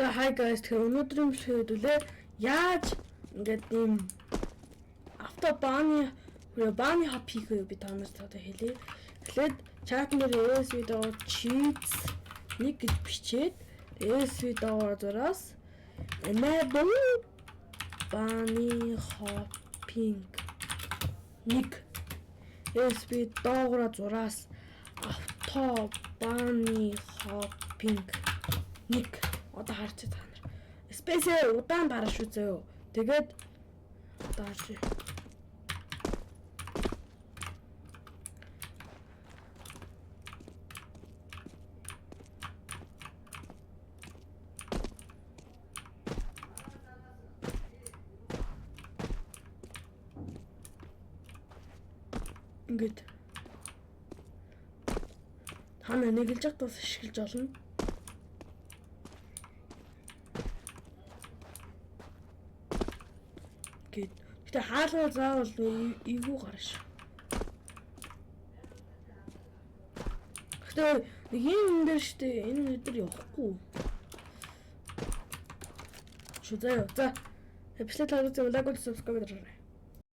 За hi guys, тэгэхээр өнөөдрийн бичлэгийг хэлээ. Яаж ингээд ийм автобаны хап хийх вэ би та нарт одоо хэлье. Эхлээд чат дээр ASV доор cheats нэг гэж бичээд ASV доор зураас enable bunny hopping нэг ASV доор зураас автобаны hopping нэг одоо харж та нар. Space удаан дараш үзээ. Тэгээд одоо харж. Ингээд хана нэг л жагтаас ашиглаж олно. Гэтэ хаалга заавал эвгүй гараш. Гэтэ нэг юм дээр штэ энэ өдөр явахгүй. Шүзээ. За. Бичлэг таалагдсан лайк, subscribe дараарай.